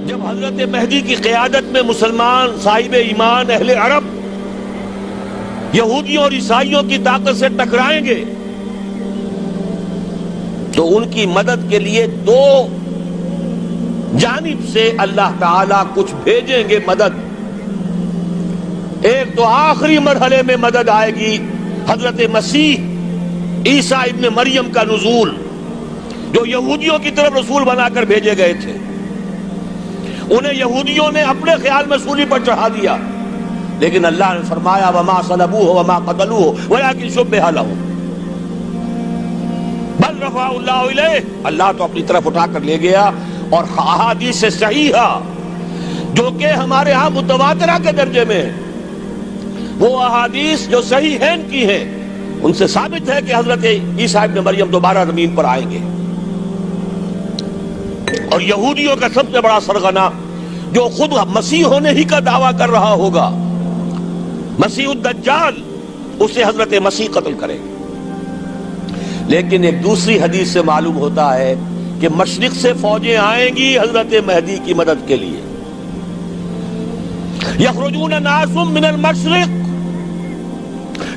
جب حضرت مہدی کی قیادت میں مسلمان صاحب ایمان اہل عرب یہودیوں اور عیسائیوں کی طاقت سے ٹکرائیں گے تو ان کی مدد کے لیے دو جانب سے اللہ تعالیٰ کچھ بھیجیں گے مدد. ایک تو آخری مرحلے میں مدد آئے گی حضرت مسیح عیسیٰ ابن مریم کا نزول، جو یہودیوں کی طرف رسول بنا کر بھیجے گئے تھے. انہیں یہودیوں نے اپنے خیال میں سولی پر چڑھا دیا، لیکن اللہ نے فرمایا وما صلبوہ وما قتلوہ ولکن شبہ لہم بل رفعہ اللہ الیہ. اللہ تو اپنی طرف اٹھا کر لے گیا. اور احادیث صحیحہ جو کہ ہمارے ہاں متواترہ کے درجے میں، وہ احادیث جو صحیحین کی ہیں، ان سے ثابت ہے کہ حضرت عیسیٰ ابن مریم دوبارہ زمین پر آئیں گے. اور یہودیوں کا سب سے بڑا سرغنہ جو خود مسیح ہونے ہی کا دعویٰ کر رہا ہوگا، مسیح الدجال، اسے حضرت مسیح قتل کرے گے. لیکن ایک دوسری حدیث سے معلوم ہوتا ہے کہ مشرق سے فوجیں آئیں گی حضرت مہدی کی مدد کے لیے. یخرجون ناس من المشرق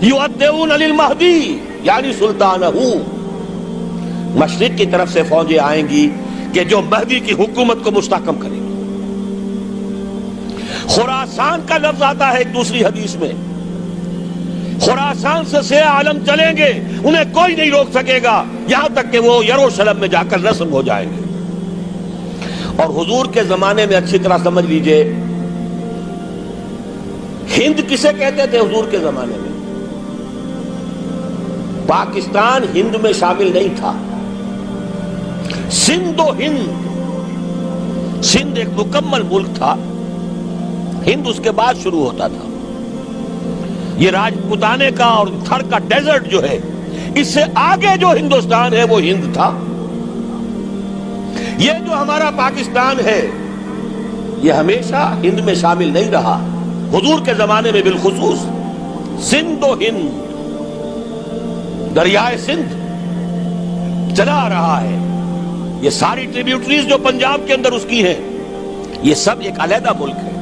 یؤدون للمہدی یعنی سلطانہ. مشرق کی طرف سے فوجیں آئیں گی کہ جو مہدی کی حکومت کو مستحکم کریں گی. خراسان کا لفظ آتا ہے ایک دوسری حدیث میں. خراسان سے سیاہ عالم چلیں گے، انہیں کوئی نہیں روک سکے گا یہاں تک کہ وہ یروشلم میں جا کر نصب ہو جائیں گے. اور حضور کے زمانے میں اچھی طرح سمجھ لیجئے، ہند کسے کہتے تھے حضور کے زمانے میں؟ پاکستان ہند میں شامل نہیں تھا. سندھ و ہند، سندھ ایک مکمل ملک تھا، ہند اس کے بعد شروع ہوتا تھا. یہ راجپوتانے کا اور تھر کا ڈیزرٹ جو ہے، اس سے آگے جو ہندوستان ہے وہ ہند تھا. یہ جو ہمارا پاکستان ہے یہ ہمیشہ ہند میں شامل نہیں رہا. حضور کے زمانے میں بالخصوص سندھ و ہند، دریائے سندھ چلا آ رہا ہے. یہ ساری ٹریبیوٹریز جو پنجاب کے اندر اس کی ہیں، یہ سب ایک علیحدہ ملک ہے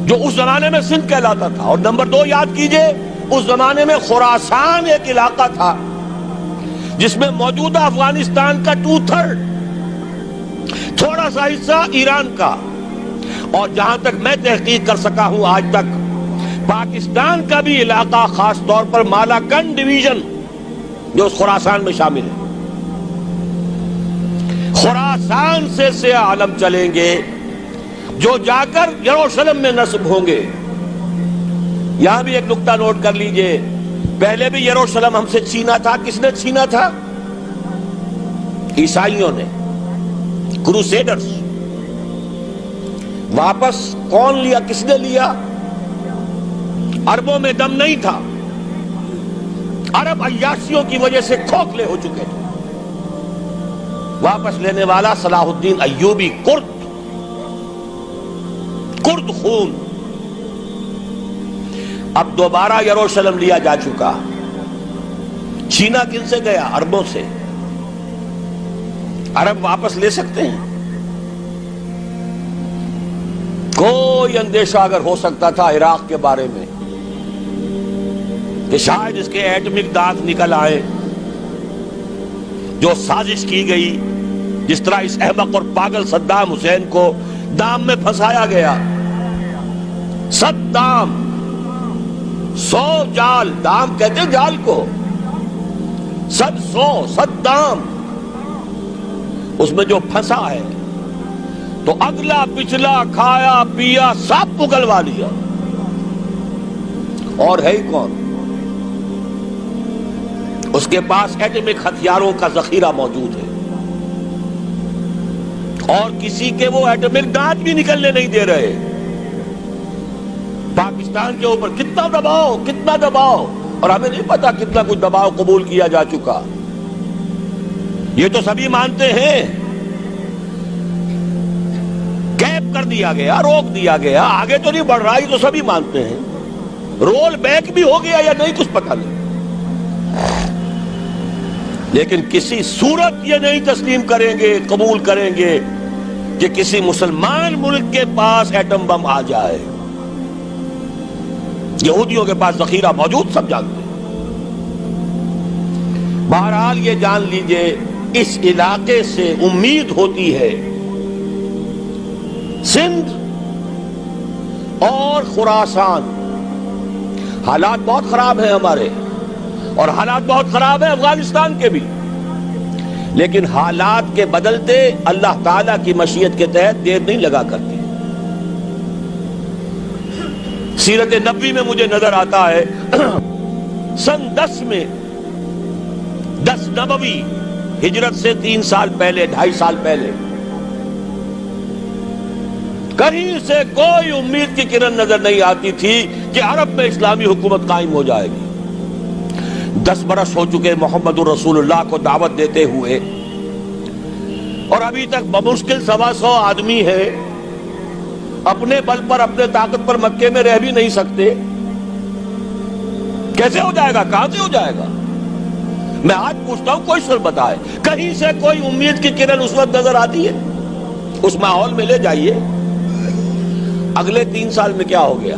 جو اس زمانے میں سندھ کہلاتا تھا. اور نمبر 2 یاد کیجئے، اس زمانے میں خراسان ایک علاقہ تھا جس میں موجودہ افغانستان کا 2/3، تھوڑا سا حصہ ایران کا، اور جہاں تک میں تحقیق کر سکا ہوں آج تک پاکستان کا بھی علاقہ، خاص طور پر مالاکنڈ ڈویژن جو اس خراسان میں شامل ہے. خراسان سے سیاہ عالم چلیں گے جو جا کر یروشلم میں نصب ہوں گے. یہاں بھی ایک نقطہ نوٹ کر لیجئے، پہلے بھی یروشلم ہم سے چھینا تھا. کس نے چھینا تھا؟ عیسائیوں نے، کروسیڈرز. واپس کون لیا؟ کس نے لیا؟ عربوں میں دم نہیں تھا، عرب عیاشیوں کی وجہ سے کھوکھلے ہو چکے تھے. واپس لینے والا صلاح الدین ایوبی، کرد خون. اب دوبارہ یروشلم لیا جا چکا. چھینا کن سے گیا؟ عربوں سے. عرب واپس لے سکتے ہیں؟ کوئی اندیشہ اگر ہو سکتا تھا عراق کے بارے میں کہ شاید اس کے ایٹمک دانت نکل آئے، جو سازش کی گئی، جس طرح اس احمق اور پاگل صدام حسین کو دام میں پھنسایا گیا. صدام 100 جال، دام کہتے ہیں جال کو، 100 اس میں جو پھنسا ہے تو اگلا پچھلا کھایا پیا سب پگلوا لیا. اور ہے ہی کون؟ اس کے پاس ایٹمک ہتھیاروں کا ذخیرہ موجود ہے، اور کسی کے وہ ایٹمک دانت بھی نکلنے نہیں دے رہے. پاکستان کے اوپر کتنا دباؤ، اور ہمیں نہیں پتا کتنا کچھ دباؤ قبول کیا جا چکا. یہ تو سبھی مانتے ہیں. کیپ کر دیا گیا، روک دیا گیا، آگے تو نہیں بڑھ رہا، یہ تو سبھی مانتے ہیں. رول بیک بھی ہو گیا یا نہیں کچھ پتہ نہیں. لیکن کسی صورت یہ نہیں تسلیم کریں گے، قبول کریں گے کہ کسی مسلمان ملک کے پاس ایٹم بم آ جائے. یہودیوں کے پاس ذخیرہ موجود، سب جانتے ہیں. بہرحال یہ جان لیجئے اس علاقے سے امید ہوتی ہے سندھ اور خراسان. حالات بہت خراب ہیں ہمارے، اور حالات بہت خراب ہیں افغانستان کے بھی، لیکن حالات کے بدلتے اللہ تعالیٰ کی مشیت کے تحت دیر نہیں لگا کرتی. سیرت نبوی میں مجھے نظر آتا ہے سن 10 میں 10 نبوی ہجرت سے 3 سال پہلے 2.5 سال پہلے کہیں سے کوئی امید کی کرن نظر نہیں آتی تھی کہ عرب میں اسلامی حکومت قائم ہو جائے گی. 10 برس ہو چکے محمد الرسول اللہ کو دعوت دیتے ہوئے، اور ابھی تک بمشکل 125 آدمی ہے. اپنے بل پر اپنے طاقت پر مکے میں رہ بھی نہیں سکتے. کیسے ہو جائے گا؟ کہاں سے ہو جائے گا؟ میں آج پوچھتا ہوں، کوئی سر بتائے کہیں سے کوئی امید کی کرن اس وقت نظر آتی ہے؟ اس ماحول میں لے جائیے. اگلے 3 سال میں کیا ہو گیا؟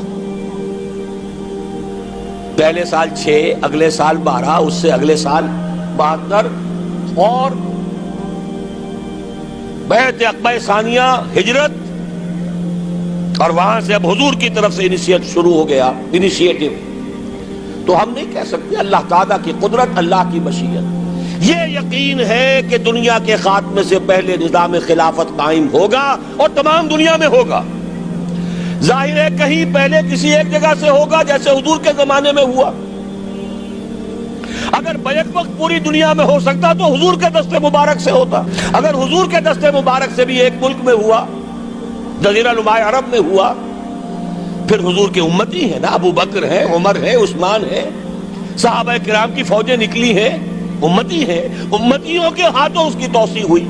پہلے سال 6، اگلے سال 12، اس سے اگلے سال 72، اور بیعت عقبہ ثانیہ ہجرت، اور وہاں سے اب حضور کی طرف سے انیشیٹ شروع ہو گیا، انیشیٹو. تو ہم نہیں کہہ سکتے اللہ تعالیٰ کی قدرت، اللہ کی مشیت. یہ یقین ہے کہ دنیا کے خاتمے سے پہلے نظام خلافت قائم ہوگا، اور تمام دنیا میں ہوگا. ظاہر ہے کہیں پہلے کسی ایک جگہ سے ہوگا، جیسے حضور کے زمانے میں ہوا. اگر بیک وقت پوری دنیا میں ہو سکتا تو حضور کے دست مبارک سے ہوتا. اگر حضور کے دست مبارک سے بھی ایک ملک میں ہوا، جزیرہ نما عرب میں ہوا، پھر حضور کے امتی ہیں نا، ابو بکر ہیں، عمر ہیں، عثمان ہیں، صحابہ کرام کی فوجیں نکلی ہیں، امتی ہیں. امتیوں کے ہاتھوں اس کی توسیع ہوئی.